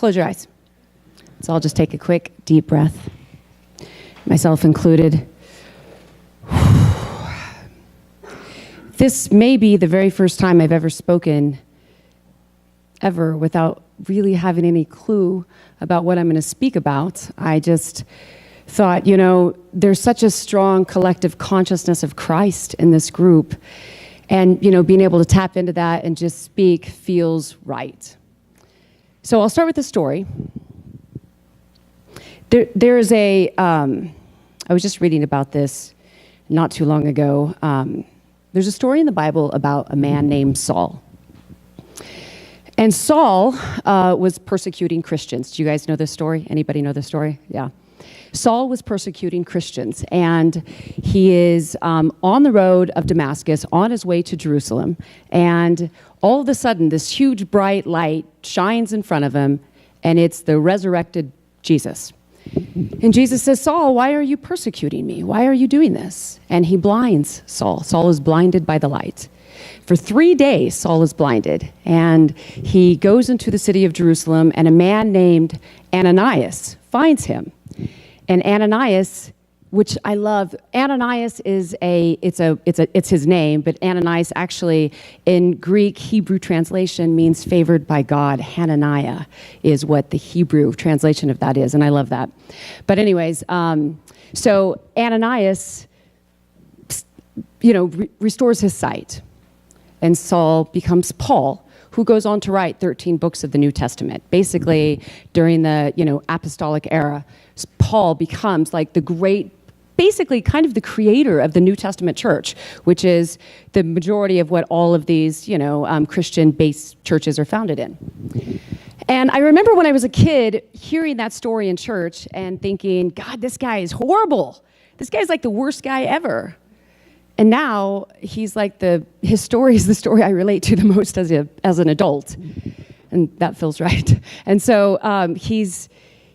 close your eyes. So I'll just take a quick, deep breath, myself included. This may be the very first time I've ever spoken ever without really having any clue about what I'm going to speak about. I just thought, there's such a strong collective consciousness of Christ in this group. And, being able to tap into that and just speak feels right. So I'll start with the story. There's I was just reading about this not too long ago. There's a story in the Bible about a man named Saul. And Saul was persecuting Christians. Do you guys know this story? Anybody know this story? Yeah. Saul was persecuting Christians, and he is on the road of Damascus on his way to Jerusalem, and all of a sudden this huge bright light shines in front of him, and it's the resurrected Jesus. And Jesus says, Saul, why are you persecuting me? Why are you doing this? And he blinds Saul. Saul is blinded by the light. For 3 days, Saul is blinded, and he goes into the city of Jerusalem, and a man named Ananias finds him. And Ananias, which I love, Ananias is it's his name, but Ananias actually in Greek Hebrew translation means favored by God. Hananiah is what the Hebrew translation of that is, and I love that. But anyways, so Ananias, restores his sight, and Saul becomes Paul, who goes on to write 13 books of the New Testament. Basically, during the apostolic era, Paul becomes like the great, basically kind of the creator of the New Testament church, which is the majority of what all of these Christian-based churches are founded in. And I remember when I was a kid hearing that story in church and thinking, God, this guy is horrible. This guy's like the worst guy ever. And now he's like his story is the story I relate to the most as an adult, and that feels right. And so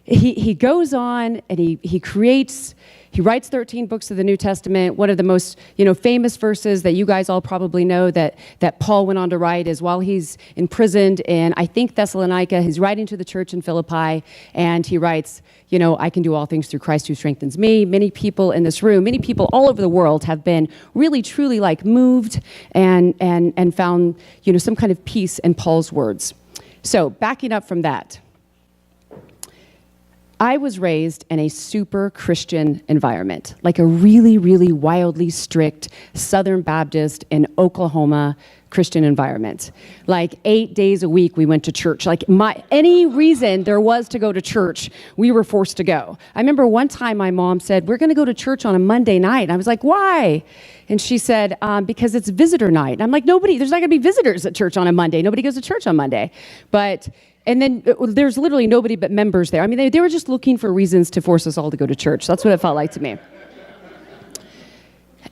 he goes on and he writes 13 books of the New Testament. One of the most famous verses that you guys all probably know that Paul went on to write is while he's imprisoned in, I think, Thessalonica. He's writing to the church in Philippi, and he writes, I can do all things through Christ who strengthens me. Many people in this room, many people all over the world have been really, truly moved and found, some kind of peace in Paul's words. So backing up from that, I was raised in a super Christian environment, like a really, really wildly strict Southern Baptist in Oklahoma Christian environment. Like 8 days a week we went to church. Like any reason there was to go to church, we were forced to go. I remember one time my mom said, we're going to go to church on a Monday night. And I was like, why? And she said, because it's visitor night. And I'm like, there's not going to be visitors at church on a Monday. Nobody goes to church on Monday. And then there's literally nobody but members there. I mean, they were just looking for reasons to force us all to go to church. That's what it felt like to me.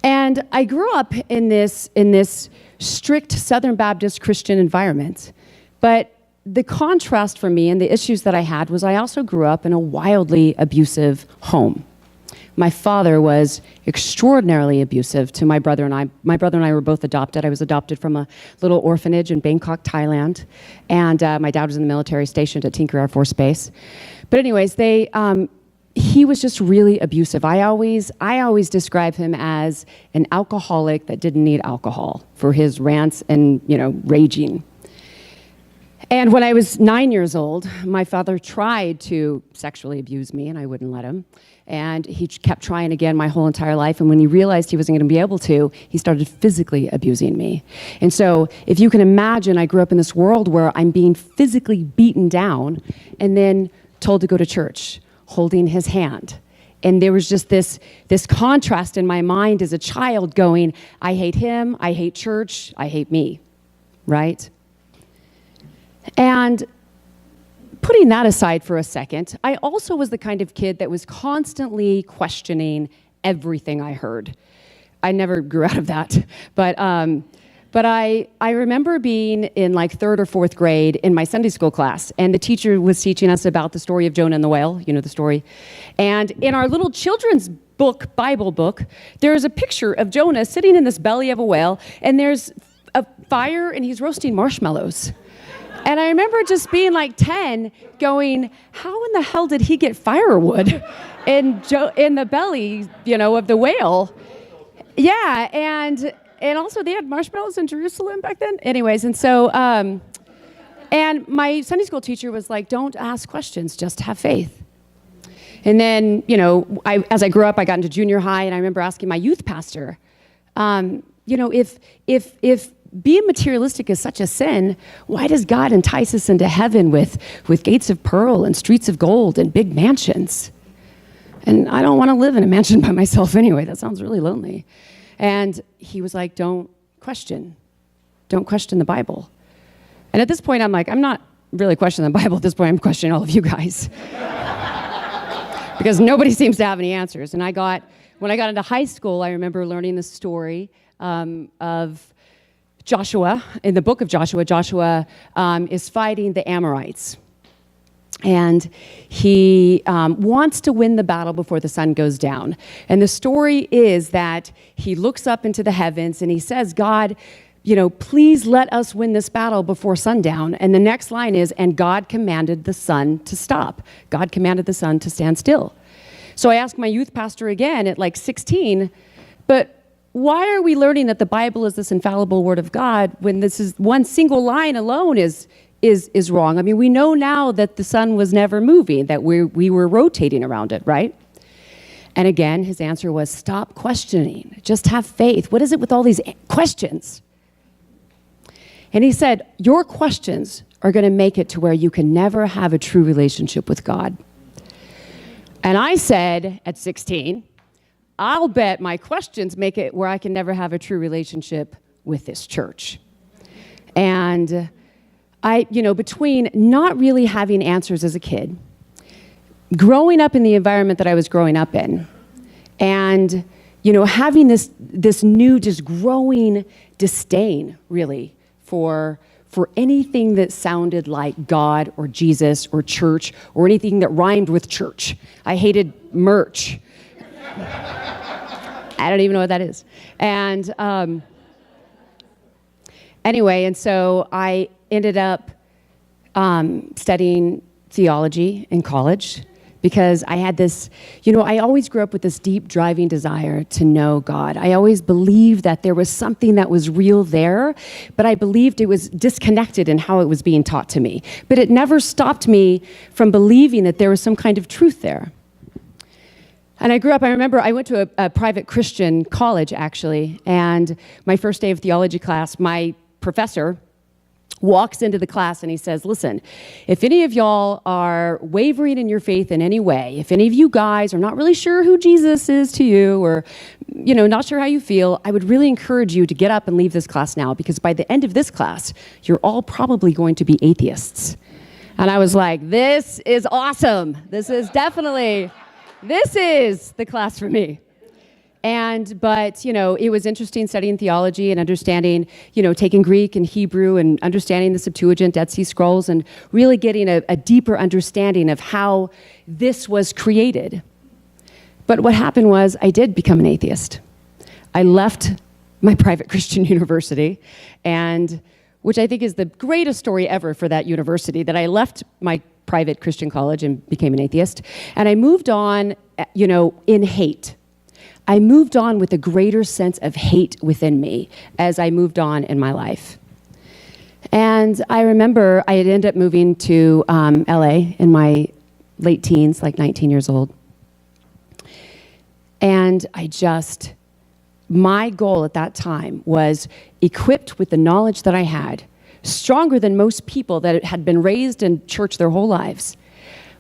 And I grew up in this strict Southern Baptist Christian environment. But the contrast for me and the issues that I had was I also grew up in a wildly abusive home. My father was extraordinarily abusive to my brother and I. My brother and I were both adopted. I was adopted from a little orphanage in Bangkok, Thailand. And my dad was in the military stationed at Tinker Air Force Base. But anyways, he was just really abusive. I always describe him as an alcoholic that didn't need alcohol for his rants and, raging. And when I was 9 years old, my father tried to sexually abuse me, and I wouldn't let him. And he kept trying again my whole entire life. And when he realized he wasn't going to be able to, he started physically abusing me. And so if you can imagine, I grew up in this world where I'm being physically beaten down and then told to go to church, holding his hand. And there was just this contrast in my mind as a child going, I hate him, I hate church, I hate me, right? And putting that aside for a second, I also was the kind of kid that was constantly questioning everything I heard. I never grew out of that, but I remember being in like third or fourth grade in my Sunday school class, and the teacher was teaching us about the story of Jonah and the whale, you know the story. And in our little children's book, Bible book, there's a picture of Jonah sitting in this belly of a whale, and there's a fire, and he's roasting marshmallows. And I remember just being like 10 going, how in the hell did he get firewood in the belly, of the whale? Yeah, and also they had marshmallows in Jerusalem back then. Anyways, and so, and my Sunday school teacher was like, don't ask questions, just have faith. And then, as I grew up, I got into junior high, and I remember asking my youth pastor, if being materialistic is such a sin, why does God entice us into heaven with gates of pearl and streets of gold and big mansions? And I don't want to live in a mansion by myself anyway. That sounds really lonely. And he was like, don't question the Bible. And at this point, I'm like, I'm not really questioning the Bible. At this point, I'm questioning all of you guys. Because nobody seems to have any answers. And when I got into high school, I remember learning the story of Joshua. In the book of Joshua, Joshua is fighting the Amorites. And he wants to win the battle before the sun goes down. And the story is that he looks up into the heavens and he says, God, please let us win this battle before sundown. And the next line is, and God commanded the sun to stop. God commanded the sun to stand still. So I asked my youth pastor again at like 16, but why are we learning that the Bible is this infallible word of God when this is one single line alone is wrong? I mean, we know now that the sun was never moving, that we were rotating around it, right? And again, his answer was, stop questioning. Just have faith. What is it with all these questions? And he said, your questions are going to make it to where you can never have a true relationship with God. And I said at 16, I'll bet my questions make it where I can never have a true relationship with this church. And between not really having answers as a kid, growing up in the environment that I was growing up in, and, having this new, just growing disdain, really, for anything that sounded like God or Jesus or church or anything that rhymed with church. I hated merch. I don't even know what that is. And anyway, and so I ended up studying theology in college because I had this, I always grew up with this deep driving desire to know God. I always believed that there was something that was real there, but I believed it was disconnected in how it was being taught to me. But it never stopped me from believing that there was some kind of truth there. And I remember I went to a private Christian college, actually, and my first day of theology class, my professor walks into the class and he says, listen, if any of y'all are wavering in your faith in any way, if any of you guys are not really sure who Jesus is to you or, not sure how you feel, I would really encourage you to get up and leave this class now because by the end of this class, you're all probably going to be atheists. And I was like, this is awesome. This is the class for me. But it was interesting studying theology and understanding, taking Greek and Hebrew and understanding the Septuagint, Dead Sea Scrolls, and really getting a deeper understanding of how this was created. But what happened was I did become an atheist. I left my private Christian university, and which I think is the greatest story ever for that university, that I left my private Christian college and became an atheist. And I moved on, in hate. I moved on with a greater sense of hate within me as I moved on in my life. And I remember I had ended up moving to LA in my late teens, like 19 years old. And my goal at that time was equipped with the knowledge that I had, stronger than most people that had been raised in church their whole lives.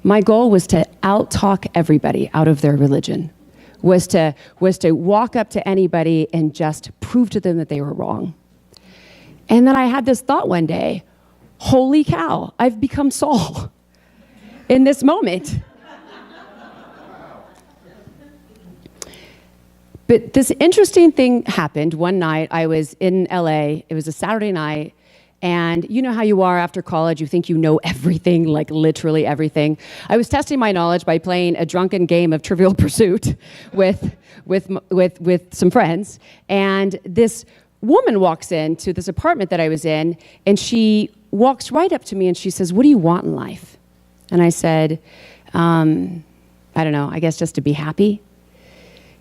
My goal was to out-talk everybody out of their religion. Was to walk up to anybody and just prove to them that they were wrong. And then I had this thought one day, holy cow, I've become Saul in this moment. But this interesting thing happened one night. I was in LA, it was a Saturday night, and you know how you are after college, you think you know everything, like literally everything. I was testing my knowledge by playing a drunken game of Trivial Pursuit with some friends, and this woman walks into this apartment that I was in, and she walks right up to me and she says, "What do you want in life?" And I said, I don't know, I guess just to be happy.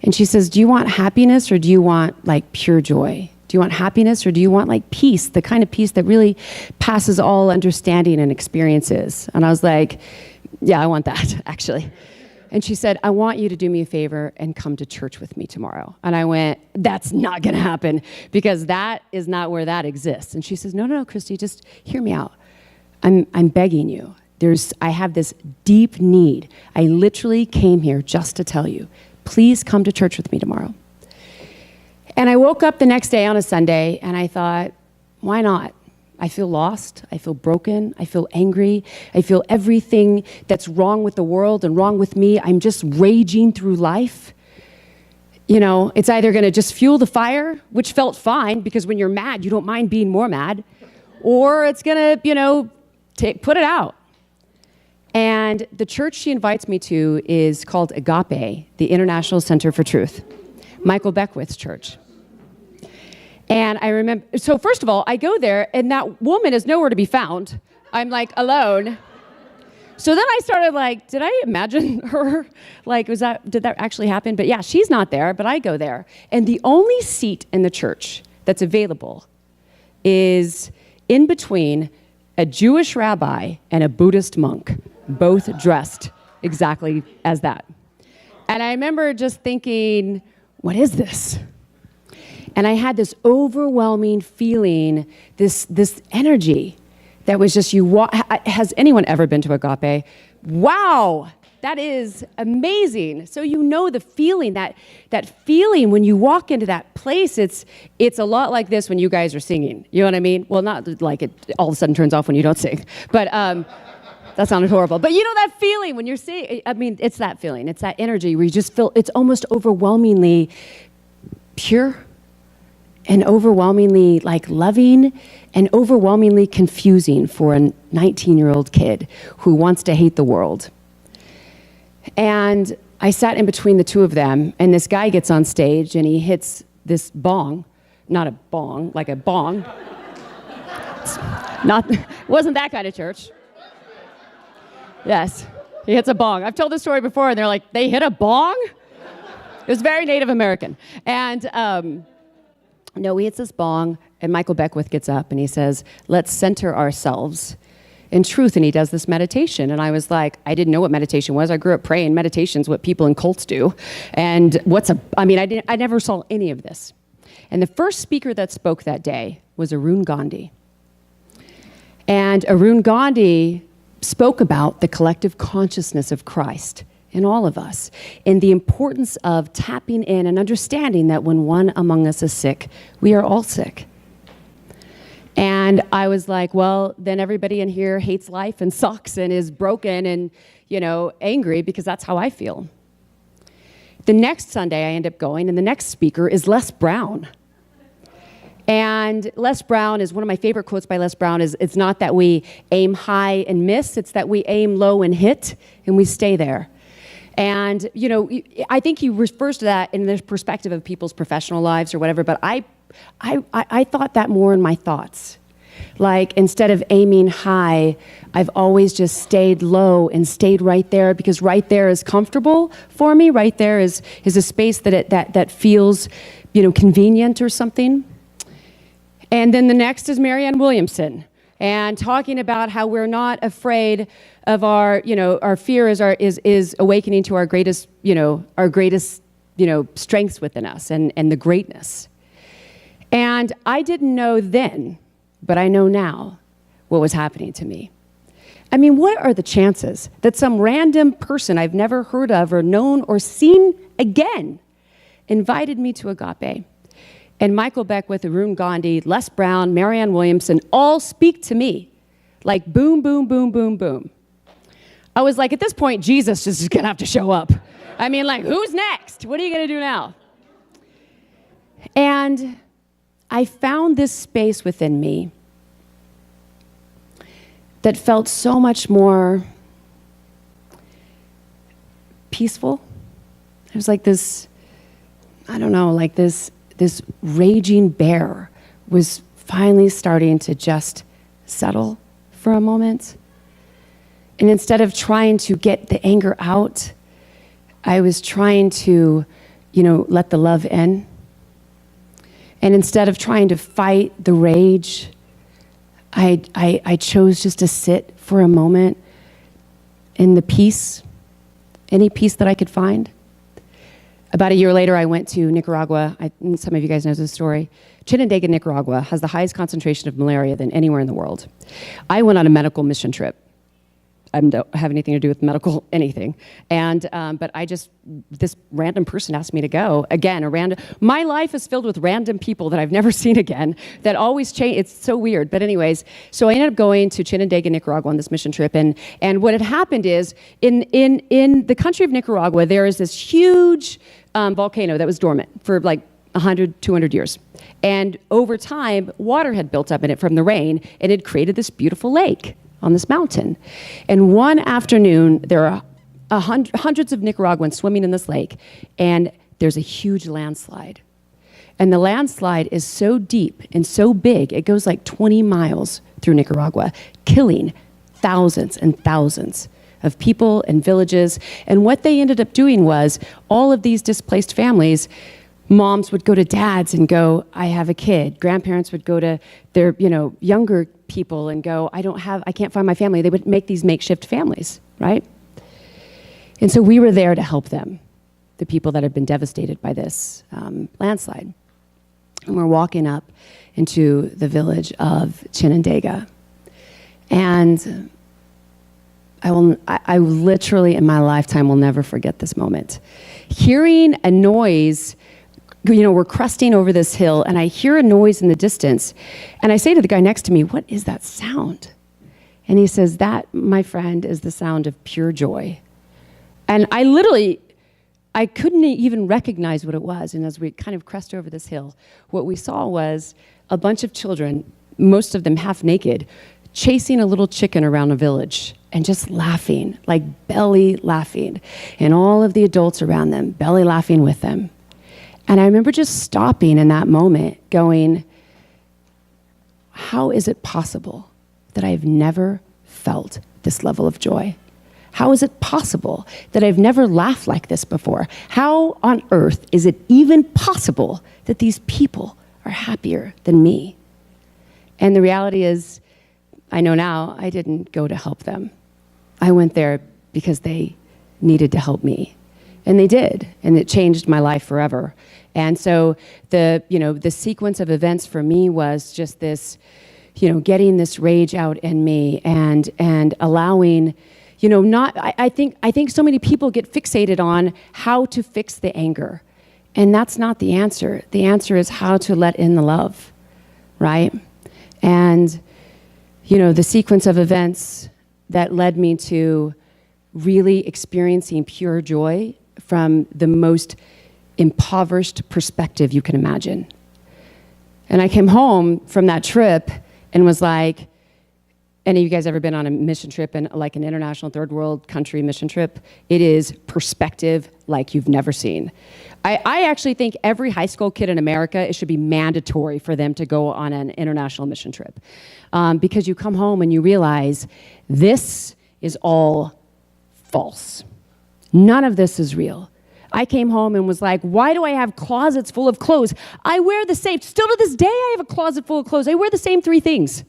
And she says, "Do you want happiness or do you want like pure joy? Do you want happiness or do you want like peace, the kind of peace that really passes all understanding and experiences?" And I was like, "Yeah, I want that, actually." And she said, "I want you to do me a favor and come to church with me tomorrow." And I went, "That's not going to happen because that is not where that exists." And she says, No, Kristy, just hear me out. I'm begging you. I have this deep need. I literally came here just to tell you, please come to church with me tomorrow." And I woke up the next day on a Sunday and I thought, why not? I feel lost. I feel broken. I feel angry. I feel everything that's wrong with the world and wrong with me. I'm just raging through life. You know, it's either going to just fuel the fire, which felt fine because when you're mad, you don't mind being more mad, or it's going to, put it out. And the church she invites me to is called Agape, the International Center for Truth, Michael Beckwith's church. And I remember, so first of all, I go there and that woman is nowhere to be found. I'm like alone. So then I started like, did I imagine her? Like, did that actually happen? But yeah, she's not there, but I go there. And the only seat in the church that's available is in between a Jewish rabbi and a Buddhist monk, both dressed exactly as that. And I remember just thinking, what is this? And I had this overwhelming feeling, this energy that was just has anyone ever been to Agape? Wow, that is amazing. So you know the feeling, that feeling when you walk into that place, it's a lot like this when you guys are singing. You know what I mean? Well, not like it all of a sudden turns off when you don't sing, but that sounded horrible. But you know that feeling when you're singing, I mean, it's that feeling, it's that energy where you just feel, it's almost overwhelmingly pure and overwhelmingly like loving and overwhelmingly confusing for a 19-year-old kid who wants to hate the world. And I sat in between the two of them, and this guy gets on stage and he hits this bong, not a bong, like a bong. Wasn't that kind of church. Yes, he hits a bong. I've told this story before and they're like, they hit a bong? It was very Native American. And no, he hits this bong, and Michael Beckwith gets up, and he says, "Let's center ourselves in truth." And he does this meditation. And I was like, I didn't know what meditation was. I grew up praying. Meditation's what people in cults do. And I never saw any of this. And the first speaker that spoke that day was Arun Gandhi. And Arun Gandhi spoke about the collective consciousness of Christ in all of us, and the importance of tapping in and understanding that when one among us is sick, we are all sick. And I was like, well, then everybody in here hates life and sucks and is broken and, angry, because that's how I feel. The next Sunday I end up going, and the next speaker is Les Brown. And Les Brown is one of my favorite quotes by Les Brown is, "It's not that we aim high and miss, it's that we aim low and hit, and we stay there." And, I think he refers to that in the perspective of people's professional lives or whatever, but I thought that more in my thoughts. Like, instead of aiming high, I've always just stayed low and stayed right there, because right there is comfortable for me. Right there is a space that feels, convenient or something. And then the next is Marianne Williamson, and talking about how we're not afraid of our fear is awakening to our greatest strengths within us and the greatness. And I didn't know then, but I know now what was happening to me. I mean, what are the chances that some random person I've never heard of or known or seen again invited me to Agape? And Michael Beckwith, Arun Gandhi, Les Brown, Marianne Williamson all speak to me like boom, boom, boom, boom, boom. I was like, at this point, Jesus is going to have to show up. I mean, like, who's next? What are you going to do now? And I found this space within me that felt so much more peaceful. It was like this, this raging bear was finally starting to just settle for a moment. And instead of trying to get the anger out, I was trying to, let the love in. And instead of trying to fight the rage, I chose just to sit for a moment in the peace, any peace that I could find. About a year later, I went to Nicaragua. Some of you guys know this story. Chinandega, Nicaragua has the highest concentration of malaria than anywhere in the world. I went on a medical mission trip. I don't have anything to do with medical anything. But this random person asked me to go. Again, my life is filled with random people that I've never seen again, that always change. It's so weird. But anyways, so I ended up going to Chinandega, Nicaragua on this mission trip. And what had happened is, in the country of Nicaragua, there is this huge volcano that was dormant for like 100, 200 years. And over time, water had built up in it from the rain, and it created this beautiful lake on this mountain. And one afternoon, there are hundreds of Nicaraguans swimming in this lake, and there's a huge landslide. And the landslide is so deep and so big, it goes like 20 miles through Nicaragua, killing thousands and thousands of people and villages. And what they ended up doing was, all of these displaced families, moms would go to dads and go, I have a kid. Grandparents would go to their, younger people and go, I can't find my family. They would make these makeshift families, right? And so we were there to help them, the people that had been devastated by this landslide. And we're walking up into the village of Chinandega. And I literally in my lifetime will never forget this moment. Hearing a noise, we're cresting over this hill, and I hear a noise in the distance. And I say to the guy next to me, what is that sound? And he says, that, my friend, is the sound of pure joy. And I couldn't even recognize what it was. And as we kind of crest over this hill, what we saw was a bunch of children, most of them half naked, chasing a little chicken around a village and just laughing, like belly laughing. And all of the adults around them, belly laughing with them. And I remember just stopping in that moment going, how is it possible that I've never felt this level of joy? How is it possible that I've never laughed like this before? How on earth is it even possible that these people are happier than me? And the reality is, I know now, I didn't go to help them. I went there because they needed to help me. And they did, and it changed my life forever. And so the sequence of events for me was just this, getting this rage out in me and allowing, I think so many people get fixated on how to fix the anger. And that's not the answer. The answer is how to let in the love, right? And, the sequence of events that led me to really experiencing pure joy from the most impoverished perspective you can imagine. And I came home from that trip and was like, any of you guys ever been on a mission trip, and like an international third world country mission trip? It is perspective like you've never seen. I actually think every high school kid in America, it should be mandatory for them to go on an international mission trip. Because you come home and you realize this is all false. None of this is real. I came home and was like, why do I have closets full of clothes? I wear the same, still to this day I have a closet full of clothes. I wear the same 3 things.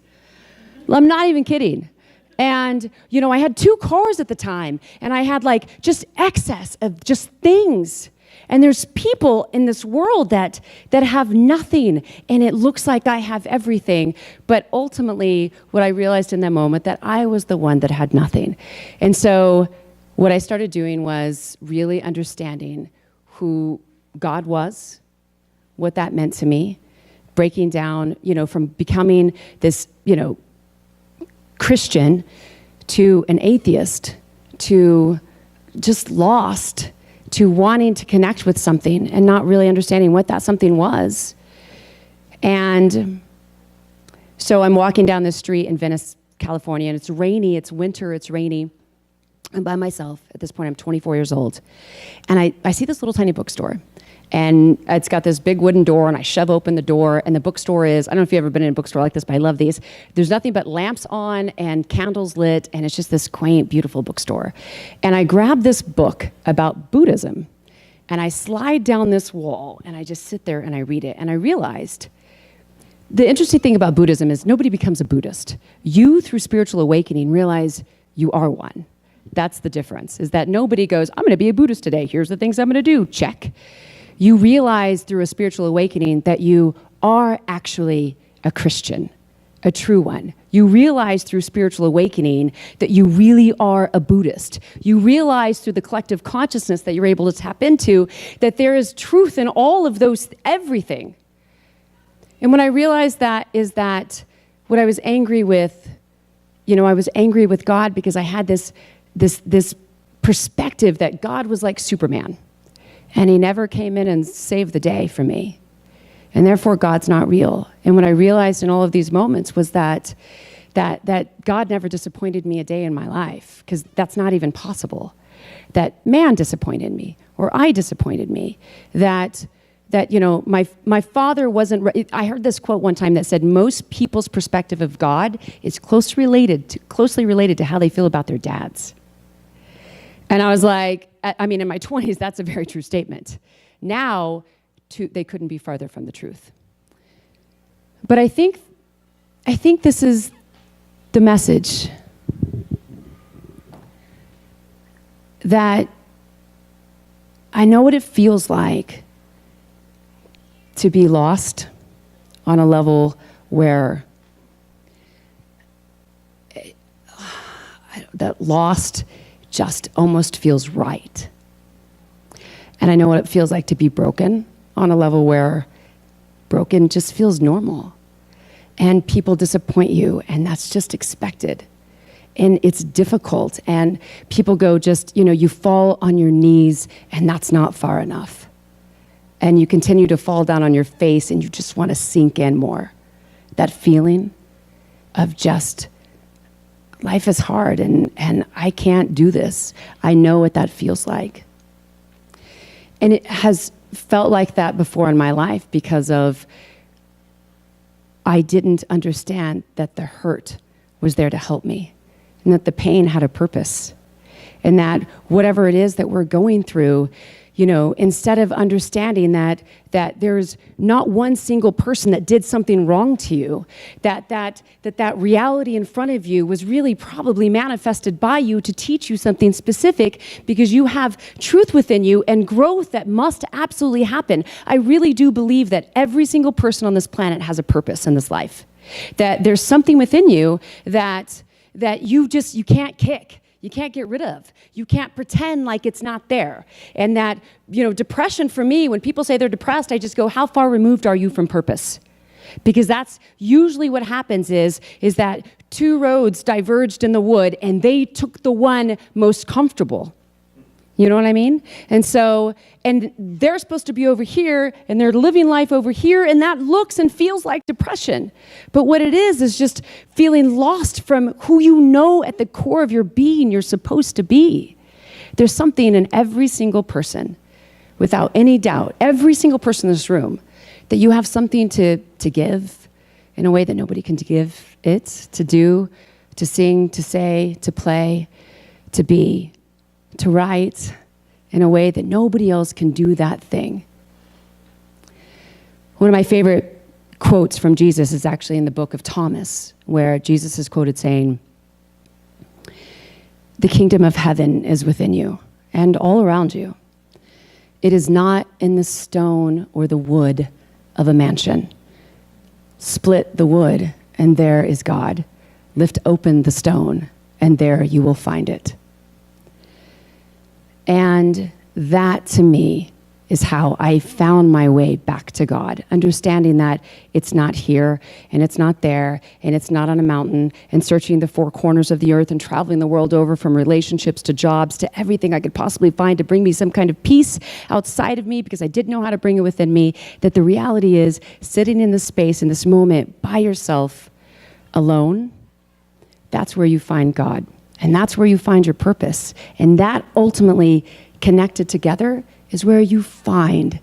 I'm not even kidding. And, I had 2 cars at the time, and I had like just excess of just things. And there's people in this world that have nothing, and it looks like I have everything. But ultimately, what I realized in that moment, that I was the one that had nothing. And so what I started doing was really understanding who God was, what that meant to me, breaking down, from becoming this, Christian to an atheist, to just lost, to wanting to connect with something and not really understanding what that something was. And so I'm walking down the street in Venice, California, and it's rainy, it's winter, it's rainy. I'm by myself. At this point, I'm 24 years old. And I see this little tiny bookstore. And it's got this big wooden door, and I shove open the door, and the bookstore is, I don't know if you've ever been in a bookstore like this, but I love these. There's nothing but lamps on and candles lit, and it's just this quaint, beautiful bookstore. And I grab this book about Buddhism, and I slide down this wall, and I just sit there and I read it. And I realized the interesting thing about Buddhism is nobody becomes a Buddhist. You, through spiritual awakening, realize you are one. That's the difference, is that nobody goes, I'm going to be a Buddhist today. Here's the things I'm going to do. Check. You realize through a spiritual awakening that you are actually a Christian, a true one. You realize through spiritual awakening that you really are a Buddhist. You realize through the collective consciousness that you're able to tap into that there is truth in all of those, everything. And when I realized that is that what I was angry with, I was angry with God because I had this perspective that God was like Superman. And he never came in and saved the day for me. And therefore, God's not real. And what I realized in all of these moments was that God never disappointed me a day in my life, because that's not even possible. That man disappointed me, or I disappointed me. That my father wasn't. I heard this quote one time that said, most people's perspective of God is closely related to how they feel about their dads. And I was like, in my 20s, that's a very true statement. Now, they couldn't be farther from the truth. But I think this is the message, that I know what it feels like to be lost on a level where that lost just almost feels right. And I know what it feels like to be broken on a level where broken just feels normal. And people disappoint you, and that's just expected. And it's difficult, and people go you fall on your knees, and that's not far enough. And you continue to fall down on your face, and you just want to sink in more. That feeling of just, life is hard, and I can't do this. I know what that feels like. And it has felt like that before in my life because of I didn't understand that the hurt was there to help me, and that the pain had a purpose, and that whatever it is that we're going through, instead of understanding that there's not one single person that did something wrong to you, that reality in front of you was really probably manifested by you to teach you something specific, because you have truth within you and growth that must absolutely happen. I really do believe that every single person on this planet has a purpose in this life, that there's something within you that you can't kick. You can't get rid of. You can't pretend like it's not there. And that, depression for me, when people say they're depressed, I just go, how far removed are you from purpose? Because that's usually what happens is that two roads diverged in the wood, and they took the one most comfortable. You know what I mean? And they're supposed to be over here, and they're living life over here, and that looks and feels like depression. But what it is just feeling lost from who you know at the core of your being you're supposed to be. There's something in every single person, without any doubt, every single person in this room, that you have something to give in a way that nobody can give it, to do, to sing, to say, to play, to be, to write in a way that nobody else can do that thing. One of my favorite quotes from Jesus is actually in the book of Thomas, where Jesus is quoted saying, "The kingdom of heaven is within you and all around you. It is not in the stone or the wood of a mansion. Split the wood, and there is God. Lift open the stone, and there you will find it." And that, to me, is how I found my way back to God, understanding that it's not here, and it's not there, and it's not on a mountain, and searching the four corners of the earth and traveling the world over, from relationships to jobs to everything I could possibly find to bring me some kind of peace outside of me, because I didn't know how to bring it within me. That the reality is, sitting in this space, in this moment, by yourself, alone, that's where you find God. And that's where you find your purpose. And that ultimately, connected together, is where you find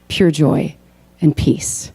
pure joy, and peace.